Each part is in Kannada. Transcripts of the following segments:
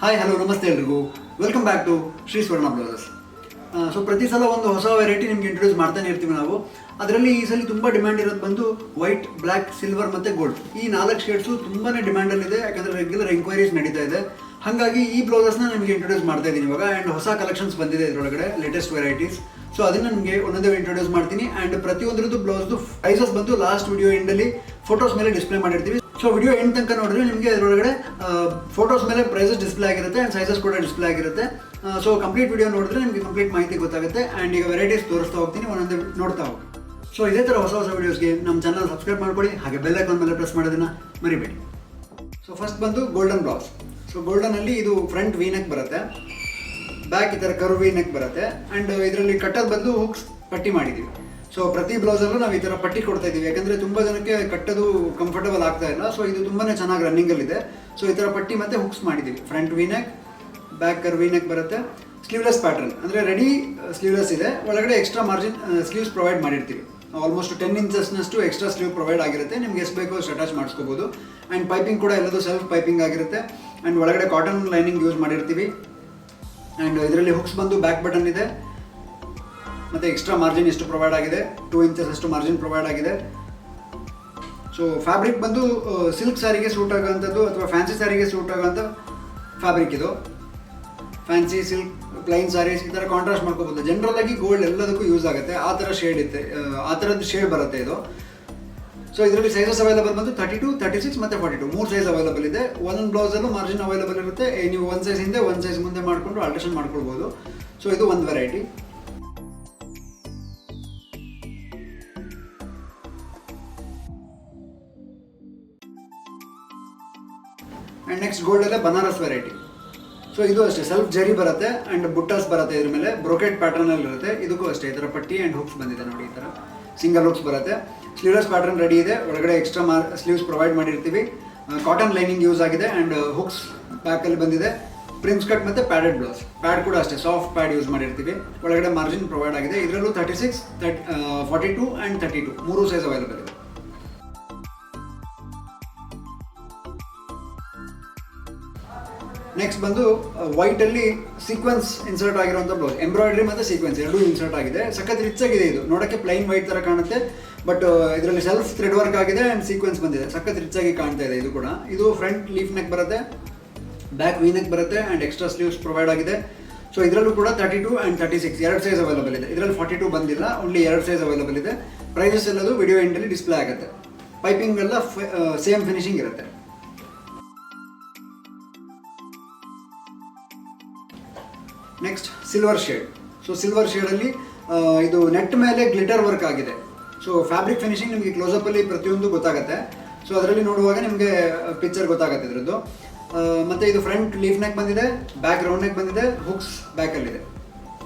ಹಾಯ್ ಹಲೋ ನಮಸ್ತೆ ಎಲ್ರಿಗೂ. Welcome back to Shri Swarna blouses. So ಪ್ರತಿ ಸಲ ಒಂದು ಹೊಸ ವೆರೈಟಿ ನಿಮ್ಗೆ ಇಂಟ್ರೊಡ್ಯೂಸ್ ಮಾಡ್ತಾನೆ ಇರ್ತೀವಿ ನಾವು. ಅದರಲ್ಲಿ ಈ ಸಲ ತುಂಬ ಡಿಮ್ಯಾಂಡ್ ಇರೋದು ಬಂದು ವೈಟ್, ಬ್ಲ್ಯಾಕ್, ಸಿಲ್ವರ್ ಮತ್ತು ಗೋಲ್ಡ್. ಈ 4 ಶೇಡ್ಸು ತುಂಬಾ ಡಿಮ್ಯಾಂಡಲ್ಲಿದೆ, ಯಾಕಂದರೆ ರೆಗ್ಯುಲರ್ ಎಂಕ್ವೈರೀಸ್ ನಡೀತಾ ಇದೆ. ಹಾಗಾಗಿ ಈ ಬ್ಲೌಸಸ್ನ ನಿಮಗೆ ಇಂಟ್ರೊಡ್ಯೂಸ್ ಮಾಡ್ತಾ ಇದ್ದೀನಿ ಇವಾಗ. ಆ್ಯಂಡ್ ಹೊಸ ಕಲೆಕ್ಷನ್ಸ್ ಬಂದಿದೆ ಇದರೊಳಗಡೆ, ಲೇಟೆಸ್ಟ್ ವೆರೈಟೀಸ್. ಸೊ ಅದನ್ನು ನಿಮಗೆ ಒಂದೊಂದೇ ಇಂಟ್ರೊಡ್ಯೂಸ್ ಮಾಡ್ತೀನಿ. ಆ್ಯಂಡ್ ಪ್ರತಿಯೊಂದರದ್ದು ಬ್ಲೌಸ್ದು ಪ್ರೈಸಸ್ ಬಂದು ಲಾಸ್ಟ್ ವಿಡಿಯೋ ಎಂಡಲ್ಲಿ ಫೋಟೋಸ್ ಮೇಲೆ ಡಿಸ್ಪ್ಲೇ ಮಾಡಿರ್ತೀವಿ. ಸೊ ವಿಡಿಯೋ ಎಂಡ್ ತನಕ ನೋಡಿದ್ರೆ ನಿಮಗೆ ಅದರೊಳಗಡೆ ಫೋಟೋಸ್ ಮೇಲೆ ಪ್ರೈಸಸ್ ಡಿಸ್ಪ್ಲೇ ಆಗಿರುತ್ತೆ ಆ್ಯಂಡ್ ಸೈಜಸ್ ಕೂಡ ಡಿಸ್ಪ್ಲೇ ಆಗಿರುತ್ತೆ. ಸೊ ಕಂಪ್ಲೀಟ್ ವಿಡಿಯೋ ನೋಡಿದ್ರೆ ನಿಮಗೆ ಕಂಪ್ಲೀಟ್ ಮಾಹಿತಿ ಗೊತ್ತಾಗುತ್ತೆ. ಆ್ಯಂಡ್ ಈಗ ವೆರೈಟೀಸ್ ತೋರಿಸ್ತಾ ಹೋಗ್ತೀನಿ, ಒಂದೊಂದೇ ನೋಡ್ತಾ ಹೋಗಿ. ಸೊ ಇದೇ ಥರ ಹೊಸ ಹೊಸ ವೀಡಿಯೋಸ್ಗೆ ನಮ್ಮ ಚಾನಲ್ ಸಬ್ಸ್ಕ್ರೈಬ್ ಮಾಡ್ಕೊಳ್ಳಿ, ಹಾಗೆ ಬೆಲ್ ಐಕಾನ್ ಮೇಲೆ ಪ್ರೆಸ್ ಮಾಡೋದನ್ನು ಮರಿಬೇಡಿ. ಸೊ ಫಸ್ಟ್ ಬಂದು ಗೋಲ್ಡನ್ ಬ್ಲೌಸ್. ಸೊ ಗೋಲ್ಡನಲ್ಲಿ ಇದು ಫ್ರಂಟ್ ವಿ ನೆಕ್ ಬರುತ್ತೆ, ಬ್ಯಾಕ್ ಈ ಥರ ಕರ್ವ್ ವಿ ನೆಕ್ ಬರುತ್ತೆ. ಆ್ಯಂಡ್ ಇದರಲ್ಲಿ ಕಟ್ಟೋದು ಬಂದು ಹುಕ್ಸ್ ಪಟ್ಟಿ ಮಾಡಿದ್ದೀವಿ. ಸೊ ಪ್ರತಿ ಬ್ಲೌಸಲ್ಲೂ ನಾವು ಈ ಥರ ಪಟ್ಟಿ ಕೊಡ್ತಾ ಇದ್ದೀವಿ, ಯಾಕಂದರೆ ತುಂಬ ಜನಕ್ಕೆ ಕಟ್ಟೋದು ಕಂಫರ್ಟಬಲ್ ಆಗ್ತಾ ಇಲ್ಲ. ಸೊ ಇದು ತುಂಬಾ ಚೆನ್ನಾಗಿ ರನ್ನಿಂಗಲ್ಲಿದೆ. ಸೊ ಈ ಥರ ಪಟ್ಟಿ ಮತ್ತು ಹುಕ್ಸ್ ಮಾಡಿದ್ದೀವಿ. Front V neck, back curve V neck ಬರುತ್ತೆ. ಸ್ಲೀವ್ಲೆಸ್ ಪ್ಯಾಟರ್ನ್, ಅಂದರೆ ರೆಡಿ ಸ್ಲೀವ್ಲೆಸ್ ಇದೆ, ಒಳಗಡೆ ಎಕ್ಸ್ಟ್ರಾ ಮಾರ್ಜಿನ್ ಸ್ಲೀವ್ಸ್ ಪ್ರೊವೈಡ್ ಮಾಡಿರ್ತೀವಿ. ಆಲ್ಮೋಸ್ಟ್ 10 ಇಂಚಸ್ನಷ್ಟು ಎಕ್ಸ್ಟ್ರಾ ಸ್ಲೀವ್ ಪ್ರೊವೈಡ್ ಆಗಿರುತ್ತೆ. ನಿಮ್ಗೆ ಎಷ್ಟು ಬೇಕೋ ಅಷ್ಟು ಅಟ್ಯಾಚ್ ಮಾಡಿಸ್ಕೋಬೋದು. ಆ್ಯಂಡ್ ಪೈಪಿಂಗ್ ಕೂಡ ಎಲ್ಲದು ಸೆಲ್ಫ್ ಪೈಪಿಂಗ್ ಆಗಿರುತ್ತೆ. ಆ್ಯಂಡ್ ಒಳಗಡೆ ಕಾಟನ್ ಲೈನಿಂಗ್ ಯೂಸ್ ಮಾಡಿರ್ತೀವಿ. ಆ್ಯಂಡ್ ಇದರಲ್ಲಿ ಹುಕ್ಸ್ ಬಂದು ಬ್ಯಾಕ್ ಬಟನ್ ಇದೆ, ಮತ್ತು ಎಕ್ಸ್ಟ್ರಾ ಮಾರ್ಜಿನ್ ಎಷ್ಟು ಪ್ರೊವೈಡ್ ಆಗಿದೆ, 2 ಇಂಚಸ್ ಅಷ್ಟು ಮಾರ್ಜಿನ್ ಪ್ರೊವೈಡ್ ಆಗಿದೆ. ಸೊ ಫ್ಯಾಬ್ರಿಕ್ ಬಂದು ಸಿಲ್ಕ್ ಸ್ಯಾರಿಗೆ ಸೂಟ್ ಆಗೋಂಥದ್ದು ಅಥವಾ ಫ್ಯಾನ್ಸಿ ಸ್ಯಾರಿಗೆ ಸೂಟ್ ಆಗೋಂಥ ಫ್ಯಾಬ್ರಿಕ್ ಇದು. ಫ್ಯಾನ್ಸಿ, ಸಿಲ್ಕ್, ಪ್ಲೈನ್ ಸ್ಯಾರೀಸ್ ಈ ಥರ ಕಾಂಟ್ರಾಸ್ಟ್ ಮಾಡ್ಕೋಬೋದು. ಜನರಲ್ ಆಗಿ ಗೋಲ್ಡ್ ಎಲ್ಲದಕ್ಕೂ ಯೂಸ್ ಆಗುತ್ತೆ, ಆ ಥರ ಶೇಡ್ ಇರುತ್ತೆ, ಆ ಥರದ್ದು ಶೇಡ್ ಬರುತ್ತೆ ಇದು. ಸೊ ಇದರಲ್ಲಿ ಸೈಜಸ್ ಅವೈಲೇಬಲ್ ಬಂದು 32, 36 ಮತ್ತು 42 3 ಸೈಜ್ ಅವೈಲೇಬಲ್ ಇದೆ. ಒಂದೊಂದು ಬ್ಲೌಸಲ್ಲೂ ಮಾರ್ಜಿನ್ ಅವೈಲೇಬಲ್ ಇರುತ್ತೆ. ನೀವು ಒಂದು ಸೈಜ್ ಹಿಂದೆ ಒಂದು ಸೈಜ್ ಮುಂದೆ ಮಾಡಿಕೊಂಡು ಆಲ್ಟ್ರೇಷನ್ ಮಾಡ್ಕೊಳ್ಬೋದು. ಸೊ ಇದು ಒಂದು ವೆರೈಟಿ. ಆ್ಯಂಡ್ ನೆಕ್ಸ್ಟ್ ಗೋಲ್ಡಲ್ಲೇ ಬನಾರಸ್ ವೆರೈಟಿ. ಸೊ ಇದು ಅಷ್ಟೇ ಸೆಲ್ಫ್ ಜರಿ ಬರುತ್ತೆ ಆ್ಯಂಡ್ ಬುಟ್ಟಾಸ್ ಬರುತ್ತೆ. ಇದ್ರ ಮೇಲೆ ಬ್ರೊಕೆಟ್ ಪ್ಯಾಟರ್ನಲ್ಲಿ ಇರುತ್ತೆ. ಇದಕ್ಕೂ ಅಷ್ಟೇ ಈ ಥರ ಪಟ್ಟಿ ಆ್ಯಂಡ್ ಹುಕ್ಸ್ ಬಂದಿದೆ ನೋಡಿ, ಈ ಥರ ಸಿಂಗಲ್ ಹುಕ್ಸ್ ಬರುತ್ತೆ. ಸ್ಲೀವ್ಲೆಸ್ ಪ್ಯಾಟರ್ನ್ ರೆಡಿ ಇದೆ, ಒಳಗಡೆ ಎಕ್ಸ್ಟ್ರಾ ಸ್ಲೀವ್ಸ್ ಪ್ರೊವೈಡ್ ಮಾಡಿರ್ತೀವಿ. ಕಾಟನ್ ಲೈನಿಂಗ್ ಯೂಸ್ ಆಗಿದೆ ಆ್ಯಂಡ್ ಹುಕ್ಸ್ ಬ್ಯಾಕಲ್ಲಿ ಬಂದಿದೆ. ಪ್ರಿನ್ಸ್ ಕಟ್ ಮತ್ತು ಪ್ಯಾಡೆಡ್ ಬ್ಲೌಸ್. ಪ್ಯಾಡ್ ಕೂಡ ಅಷ್ಟೇ ಸಾಫ್ಟ್ ಪ್ಯಾಡ್ ಯೂಸ್ ಮಾಡಿರ್ತೀವಿ. ಒಳಗಡೆ ಮಾರ್ಜಿನ್ ಪ್ರೊವೈಡ್ ಆಗಿದೆ. ಇದರಲ್ಲೂ 36, 42 ಆ್ಯಂಡ್ 32 3 ಸೈಜ್ ಅವೈಲೇಬಲ್ ಇದೆ. ನೆಕ್ಸ್ಟ್ ಬಂದು ವೈಟಲ್ಲಿ ಸೀಕ್ವೆನ್ಸ್ ಇನ್ಸರ್ಟ್ ಆಗಿರುವಂಥ ಬ್ಲೌಸ್. ಎಂಬ್ರಾಯ್ಡ್ರಿ ಮತ್ತು ಸೀಕ್ವೆನ್ಸ್ ಎರಡೂ ಇನ್ಸರ್ಟ್ ಆಗಿದೆ. ಸಖತ್ ರಿಚ್ ಆಗಿದೆ ಇದು, ನೋಡೋಕ್ಕೆ ಪ್ಲೈನ್ ವೈಟ್ ಥರ ಕಾಣುತ್ತೆ, ಬಟ್ ಇದರಲ್ಲಿ ಸೆಲ್ಫ್ ಥ್ರೆಡ್ ವರ್ಕ್ ಆಗಿದೆ ಆ್ಯಂಡ್ ಸೀಕ್ವೆನ್ಸ್ ಬಂದಿದೆ. ಸಖತ್ ರಿಚ್ ಆಗಿ ಕಾಣ್ತಾ ಇದೆ ಇದು ಕೂಡ. ಇದು ಫ್ರಂಟ್ ಲೀಫ್ ನೆಕ್ ಬರುತ್ತೆ, ಬ್ಯಾಕ್ ವಿ ನೆಕ್ ಬರುತ್ತೆ ಆ್ಯಂಡ್ ಎಕ್ಸ್ಟ್ರಾ ಸ್ಲೀವ್ಸ್ ಪ್ರೊವೈಡ್ ಆಗಿದೆ. ಸೊ ಇದರಲ್ಲೂ ಕೂಡ 32 ಆ್ಯಂಡ್ 36 2 ಸೈಜ್ ಅವೈಲೇಬಲ್ ಇದೆ. ಇದರಲ್ಲಿ 42 ಬಂದಿಲ್ಲ, ಓನ್ಲಿ 2 ಸೈಜ್ ಅವೈಲೇಬಲ್ ಇದೆ. ಪ್ರೈಸಸ್ ಎಲ್ಲದು ವಿಡಿಯೋ ಎಂಡಲ್ಲಿ ಡಿಸ್ಪ್ಲೇ ಆಗುತ್ತೆ. ಪೈಪಿಂಗ್ ಎಲ್ಲ ಸೇಮ್ ಫಿನಿಶಿಂಗ್ ಇರುತ್ತೆ. Next silver shade. So silver ಶೇಡಲ್ಲಿ ಇದು ನೆಟ್ ಮೇಲೆ ಗ್ಲಿಟರ್ ವರ್ಕ್ ಆಗಿದೆ. ಸೊ ಫ್ಯಾಬ್ರಿಕ್ ಫಿನಿಶಿಂಗ್ ನಿಮಗೆ ಕ್ಲೋಸಪ್ಪಲ್ಲಿ ಪ್ರತಿಯೊಂದು ಗೊತ್ತಾಗುತ್ತೆ. ಸೊ ಅದರಲ್ಲಿ ನೋಡುವಾಗ ನಿಮಗೆ ಪಿಕ್ಚರ್ ಗೊತ್ತಾಗುತ್ತೆ ಇದರದ್ದು. ಮತ್ತು ಇದು ಫ್ರಂಟ್ ಲೀಫ್ ನೆಕ್ ಬಂದಿದೆ, ಬ್ಯಾಕ್ ರೌಂಡ್ ನೆಕ್ ಬಂದಿದೆ, ಹುಕ್ಸ್ ಬ್ಯಾಕಲ್ಲಿದೆ.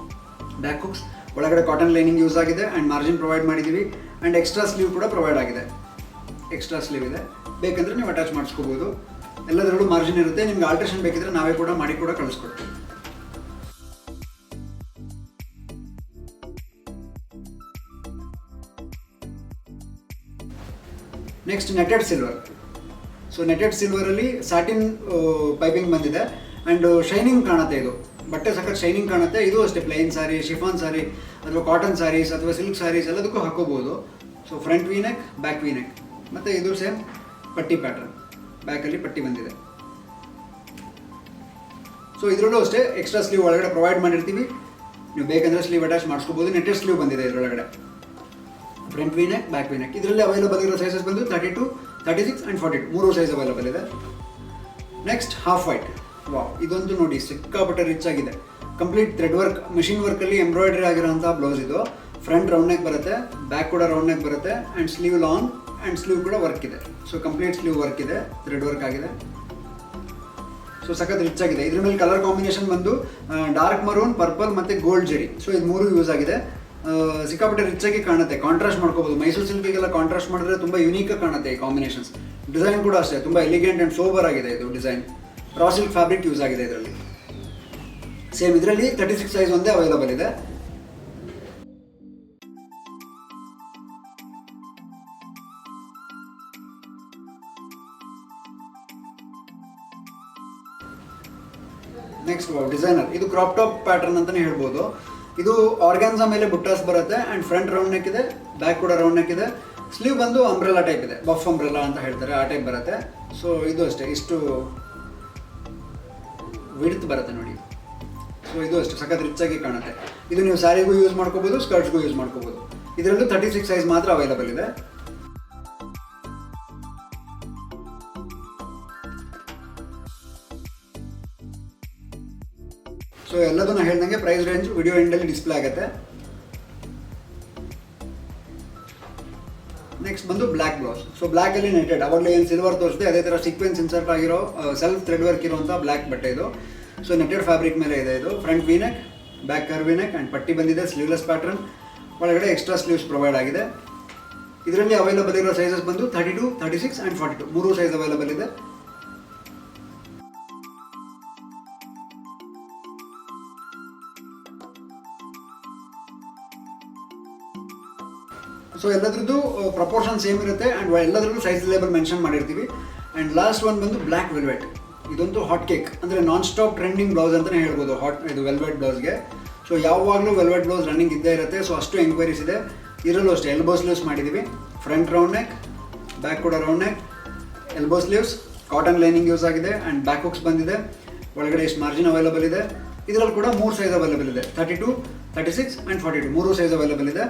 ಬ್ಯಾಕ್ ಹುಕ್ಸ್ ಒಳಗಡೆ ಕಾಟನ್ ಲೈನಿಂಗ್ ಯೂಸ್ ಆಗಿದೆ ಆ್ಯಂಡ್ ಮಾರ್ಜಿನ್ ಪ್ರೊವೈಡ್ ಮಾಡಿದ್ದೀವಿ. ಆ್ಯಂಡ್ ಎಕ್ಸ್ಟ್ರಾ ಸ್ಲೀವ್ ಕೂಡ ಪ್ರೊವೈಡ್ ಆಗಿದೆ. ಎಕ್ಸ್ಟ್ರಾ ಸ್ಲೀವ್ ಇದೆ, ಬೇಕಂದರೆ ನೀವು ಅಟ್ಯಾಚ್ ಮಾಡಿಸ್ಕೋಬೋದು. ಎಲ್ಲದರಲ್ಲೂ ಮಾರ್ಜಿನ್ ಇರುತ್ತೆ. ನಿಮ್ಗೆ ಆಲ್ಟ್ರೇಷನ್ ಬೇಕಿದ್ರೆ ನಾವೇ ಕೂಡ ಮಾಡಿ ಕೂಡ ಕಳಿಸ್ಕೊಡ್ತೀವಿ. Next netted silver. So netted ಸಿಲ್ವರಲ್ಲಿ ಸ್ಯಾಟಿನ್ ಪೈಪಿಂಗ್ ಬಂದಿದೆ ಆ್ಯಂಡ್ ಶೈನಿಂಗ್ ಕಾಣುತ್ತೆ. ಇದು ಬಟ್ಟೆ ಸಖತ್ ಶೈನಿಂಗ್ ಕಾಣುತ್ತೆ. ಇದು ಅಷ್ಟೇ ಪ್ಲೈನ್ ಸ್ಯಾರಿ, ಶಿಫಾನ್ ಸ್ಯಾರಿ ಅಥವಾ ಕಾಟನ್ ಸ್ಯಾರೀಸ್ ಅಥವಾ ಸಿಲ್ಕ್ ಸ್ಯಾರೀಸ್ ಎಲ್ಲದಕ್ಕೂ ಹಾಕೋಬೋದು. So front V neck, back V neck ಮತ್ತು ಇದು ಸೇಮ್ ಪಟ್ಟಿ ಪ್ಯಾಟರ್ನ್, ಬ್ಯಾಕಲ್ಲಿ ಪಟ್ಟಿ ಬಂದಿದೆ. ಸೊ ಇದರಲ್ಲೂ ಅಷ್ಟೇ ಎಕ್ಸ್ಟ್ರಾ ಸ್ಲೀವ್ ಒಳಗಡೆ ಪ್ರೊವೈಡ್ ಮಾಡಿರ್ತೀವಿ. ನೀವು ಬೇಕಂದರೆ ಸ್ಲೀವ್ ಅಟ್ಯಾಚ್ ಮಾಡಿಸ್ಕೋಬೋದು. ನೆಟೆಡ್ ಸ್ಲೀವ್ ಬಂದಿದೆ ಇದರೊಳಗಡೆ. Front V neck, back V neck. ಇದರಲ್ಲಿ ಅವೈಲೇಬಲ್ ಇರೋ ಸೈಜಸ್ ಬಂದು 32, 36 ಆ್ಯಂಡ್ 42 3 ಸೈಜ್ ಅವೈಲೇಬಲ್ ಇದೆ. Next half white. ವಾವ್, ಇದಂತೂ ನೋಡಿ ಸಿಕ್ಕಾಪಟ್ಟೆ ರಿಚ್ ಆಗಿದೆ. ಕಂಪ್ಲೀಟ್ ಥ್ರೆಡ್ ವರ್ಕ್, ಮಿಷಿನ್ ವರ್ಕಲ್ಲಿ ಎಂಬ್ರಾಯ್ಡ್ರಿ ಆಗಿರೋಂಥ ಬ್ಲೌಸ್ ಇದು. ಫ್ರಂಟ್ ರೌಂಡ್ ನೆಕ್ ಬರುತ್ತೆ, ಬ್ಯಾಕ್ ಕೂಡ ರೌಂಡ್ ನೆಕ್ ಬರುತ್ತೆ and sleeve long and sleeve ಕೂಡ ವರ್ಕ್ ಇದೆ. ಸೊ ಕಂಪ್ಲೀಟ್ ಸ್ಲೀವ್ ವರ್ಕ್ ಇದೆ, ಥ್ರೆಡ್ ವರ್ಕ್ ಆಗಿದೆ. ಸೊ ಸಖತ್ ರಿಚ್ ಆಗಿದೆ. ಇದ್ರ ಮೇಲೆ ಕಲರ್ ಕಾಂಬಿನೇಷನ್ ಬಂದು ಡಾರ್ಕ್ ಮರೂನ್, ಪರ್ಪಲ್ ಮತ್ತು ಗೋಲ್ಡ್ ಜರಿ. ಸೊ ಇದು 3 ಯೂಸ್ ಆಗಿದೆ. ಸಿಕ್ಕಾಪಟ್ಟೆ ರಿಚ್ ಆಗಿ ಕಾಣುತ್ತೆ. ಕಾಂಟ್ರಾಸ್ಟ್ ಮಾಡ್ಕೋಬೋದು. ಮೈಸೂರು ಸಿಲ್ಕಿಗೆಲ್ಲ ಕಾಂಟ್ರಾಸ್ಟ್ ಮಾಡಿದ್ರೆ ತುಂಬ ಯುನೀಕಾಗಿ ಕಾಣುತ್ತೆ ಈ ಕಾಂಬಿನೇಷನ್ಸ್. ಡಿಸೈನ್ ಕೂಡ ಅಷ್ಟೇ ತುಂಬ ಎಲಿಗೆಂಟ್ ಆ್ಯಂಡ್ ಸೋಬರ್ ಆಗಿದೆ ಇದು design. Raw silk fabric use ಆಗಿದೆ ಇದರಲ್ಲಿ. ಸೇಮ್ ಇದರಲ್ಲಿ 36 ಸೈಜ್ ಒಂದೇ ಅವೈಲೇಬಲ್ ಇದೆ. ನೆಕ್ಸ್ಟ್ ಡಿಸೈನರ್, ಇದು ಕ್ರಾಪ್ ಟಾಪ್ ಪ್ಯಾಟರ್ನ್ ಅಂತಲೇ ಹೇಳ್ಬೋದು. ಇದು ಆರ್ಗಾನ್ಸಾ ಮೇಲೆ ಬುಟ್ಟಾಸ್ ಬರುತ್ತೆ ಆ್ಯಂಡ್ ಫ್ರಂಟ್ ರೌಂಡ್ ನೆಕ್ ಇದೆ, ಬ್ಯಾಕ್ ಕೂಡ ರೌಂಡ್ ನೆಕ್ ಇದೆ. ಸ್ಲೀವ್ ಬಂದು ಅಂಬ್ರೆಲಾ ಟೈಪ್ ಇದೆ, ಬಫ್ ಅಂಬ್ರೆಲಾ ಅಂತ ಹೇಳ್ತಾರೆ, ಆ ಟೈಪ್ ಬರುತ್ತೆ. ಸೊ ಇದು ಅಷ್ಟೇ, ಇಷ್ಟು ವಿಡ್ತ್ ಬರುತ್ತೆ ನೋಡಿ. ಸೊ ಇದು ಅಷ್ಟೇ ಸಖತ್ ರಿಚ್ ಆಗಿ ಕಾಣುತ್ತೆ. ಇದು ನೀವು ಸ್ಯಾರಿಗೂ ಯೂಸ್ ಮಾಡ್ಕೋಬೋದು, ಸ್ಕರ್ಟ್ಸ್ಗೂ ಯೂಸ್ ಮಾಡ್ಕೋಬೋದು. ಇದರಲ್ಲೂ 36 ಸೈಜ್ ಮಾತ್ರ ಅವೈಲಬಲ್ ಇದೆ. ಸೊ ಎಲ್ಲದನ್ನು ಹೇಳ್ದಂಗೆ ಪ್ರೈಸ್ ರೇಂಜ್ ವಿಡಿಯೋ ಎಂಡಲ್ಲಿ ಡಿಸ್ಪ್ಲೇ ಆಗುತ್ತೆ. ನೆಕ್ಸ್ಟ್ ಬಂದು ಬ್ಲ್ಯಾಕ್ ಬ್ಲೌಸ್. ಸೊ ಬ್ಲ್ಯಾಕಲ್ಲಿ ನೆಟೆಡ್, ಅವಾಗಲೇ ಏನು ಸಿಲ್ವರ್ ತೋರಿಸಿದೆ ಅದೇ ಥರ ಸೀಕ್ವೆನ್ಸ್ ಇನ್ಸರ್ಟ್ ಆಗಿರೋ ಸೆಲ್ಫ್ ಥ್ರೆಡ್ ವರ್ಕ್ ಇರುವಂಥ ಬ್ಲ್ಯಾಕ್ ಬಟ್ಟೆ ಇದು. ಸೊ ನೆಟೆಡ್ ಫ್ಯಾಬ್ರಿಕ್ ಮೇಲೆ ಇದೆ ಇದು. Front V neck, back curvy neck and ಪಟ್ಟಿ ಬಂದಿದೆ, ಸ್ಲೀವ್ಲೆಸ್ ಪ್ಯಾಟರ್ನ್, ಒಳಗಡೆ ಎಕ್ಸ್ಟ್ರಾ ಸ್ಲೀವ್ಸ್ ಪ್ರೊವೈಡ್ ಆಗಿದೆ. ಇದರಲ್ಲಿ ಅವೈಲಬಲ್ ಇರೋ ಸೈಜಸ್ ಬಂದು 32, 36 ಆ್ಯಂಡ್ 42 ಮೂರು ಸೈಜ್ ಅವೈಲಬಲ್ ಇದೆ. ಸೊ ಎಲ್ಲದ್ರದ್ದು ಪ್ರಪೋರ್ಷನ್ ಸೇಮ್ ಇರುತ್ತೆ ಆ್ಯಂಡ್ ಎಲ್ಲದ್ರಲ್ಲೂ ಸೈಜ್ ಲೇಬಲ್ ಮೆನ್ಷನ್ ಮಾಡಿರ್ತೀವಿ. ಆ್ಯಂಡ್ ಲಾಸ್ಟ್ ಒನ್ ಬಂದು ಬ್ಲ್ಯಾಕ್ ವೆಲ್ವೆಟ್. ಇದಂತೂ ಹಾಟ್ ಕೇಕ್, ಅಂದರೆ ನಾನ್ ಸ್ಟಾಪ್ ಟ್ರೆಂಡಿಂಗ್ ಬ್ಲೌಸ್ ಅಂತಲೇ ಹೇಳ್ಬೋದು ಇದು ವೆಲ್ವೆಟ್ ಬ್ಲೌಸ್ಗೆ. ಸೊ ಯಾವಾಗಲೂ ವೆಲ್ವೆಟ್ ಬ್ಲೌಸ್ ರನ್ನಿಂಗ್ ಇದ್ದೇ ಇರುತ್ತೆ. ಸೊ ಅಷ್ಟು ಎಂಕ್ವೈರೀಸ್ ಇದೆ. ಇದರಲ್ಲೂ ಅಷ್ಟೇ ಎಲ್ಬೋ ಸ್ಲೀವ್ಸ್ ಮಾಡಿದ್ದೀವಿ, ಫ್ರಂಟ್ ರೌಂಡ್ ನೆಕ್, ಬ್ಯಾಕ್ ಕೂಡ round neck, elbow sleeves, cotton lining use ಆಗಿದೆ ಆ್ಯಂಡ್ ಬ್ಯಾಕ್ ಹುಕ್ಸ್ ಬಂದಿದೆ. ಒಳಗಡೆ ಎಷ್ಟು ಮಾರ್ಜಿನ್ ಅವೈಲಬಲ್ ಇದೆ. ಇದರಲ್ಲಿ ಕೂಡ 3 ಸೈಜ್ ಅವೈಲಬಲ್ ಇದೆ, 32, 36 ಆ್ಯಂಡ್ 42 ಮೂರು ಸೈಜ್ ಅವೈಲಬಲ್ ಇದೆ.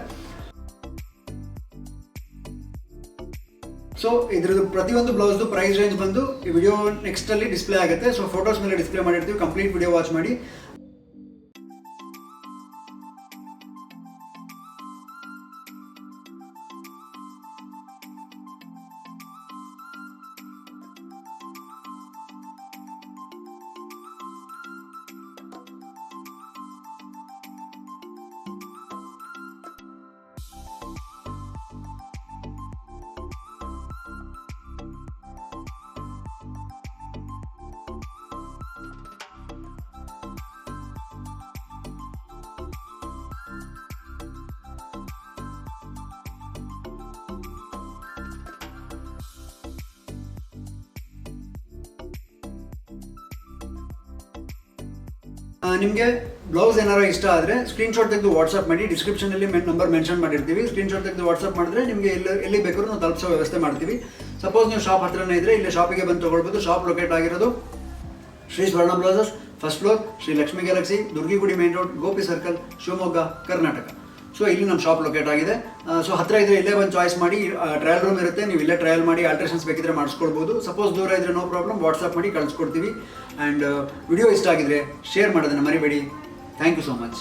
ಸೊ ಇದ್ರದ್ದು ಪ್ರತಿಯೊಂದು ಬ್ಲೌಸ್ದು ಪ್ರೈಸ್ ರೇಂಜ್ ಬಂದು ಈ ವಿಡಿಯೋ ನೆಕ್ಸ್ಟಲ್ಲಿ ಡಿಸ್ಪ್ಲೇ ಆಗುತ್ತೆ. ಸೊ ಫೋಟೋಸ್ ಮೇಲೆ ಡಿಸ್ಪ್ಲೇ ಮಾಡಿರ್ತೀವಿ, ಕಂಪ್ಲೀಟ್ ವಿಡಿಯೋ ವಾಚ್ ಮಾಡಿ. ನಿಮಗೆ ಬ್ಲೌಸ್ ಏನಾರು ಇಷ್ಟ ಆದರೆ ಸ್ಕ್ರೀನ್ಶಾಟ್ ತೆಗೆದು ವಾಟ್ಸಪ್ ಮಾಡಿ, ಡಿಸ್ಕ್ರಿಪ್ಷನಲ್ಲಿ ನಂಬರ್ ಮೆನ್ಷನ್ ಮಾಡಿರ್ತೀವಿ. ಸ್ಕ್ರೀನ್ಶಾಟ್ ತೆಗೆದು ವಾಟ್ಸಪ್ ಮಾಡಿದ್ರೆ ನಿಮಗೆ ಎಲ್ಲಿ ಬೇಕಾದ್ರೂ ನಾವು ತಲುಪಿಸೋ ವ್ಯವಸ್ಥೆ ಮಾಡ್ತೀವಿ. ಸಪೋಸ್ ನೀವು ಶಾಪ್ ಹತ್ರನೇ ಇದ್ದರೆ ಇಲ್ಲಿ ಶಾಪಿಗೆ ಬಂದು ತೊಗೊಳ್ಬೋದು. ಶಾಪ್ ಲೊಕೇಟ್ ಆಗಿರೋದು Shri Swarna blouses, first floor, Shri Lakshmi galaxy, Durgigudi main road, Gopi circle, Shivamogga, Karnataka. So ಇಲ್ಲಿ ನಮ್ಮ ಶಾಪ್ ಲೊಕೇಟ್ ಆಗಿದೆ. ಸೊ ಹತ್ತಿರ ಇದ್ದರೆ ಇಲ್ಲೇ ಬಂದು ಚಾಯ್ಸ್ ಮಾಡಿ. ಟ್ರಯಲ್ ರೂಮ್ ಇರುತ್ತೆ, ನೀವು ಇಲ್ಲೇ ಟ್ರಯಲ್ ಮಾಡಿ ಆಲ್ಟ್ರೇಷನ್ಸ್ ಬೇಕಿದ್ರೆ ಮಾಡಿಸ್ಕೊಳ್ಬೋದು. ಸಪೋಸ್ ದೂರ ಇದ್ದರೆ ನೋ ಪ್ರಾಬ್ಲಮ್, ವಾಟ್ಸಪ್ ಮಾಡಿ ಕಳಿಸ್ಕೊಡ್ತೀವಿ. ಆ್ಯಂಡ್ ವಿಡಿಯೋ ಇಷ್ಟ ಆಗಿದ್ರೆ ಶೇರ್ ಮಾಡೋದನ್ನು ಮರಿಬೇಡಿ. Thank you so much.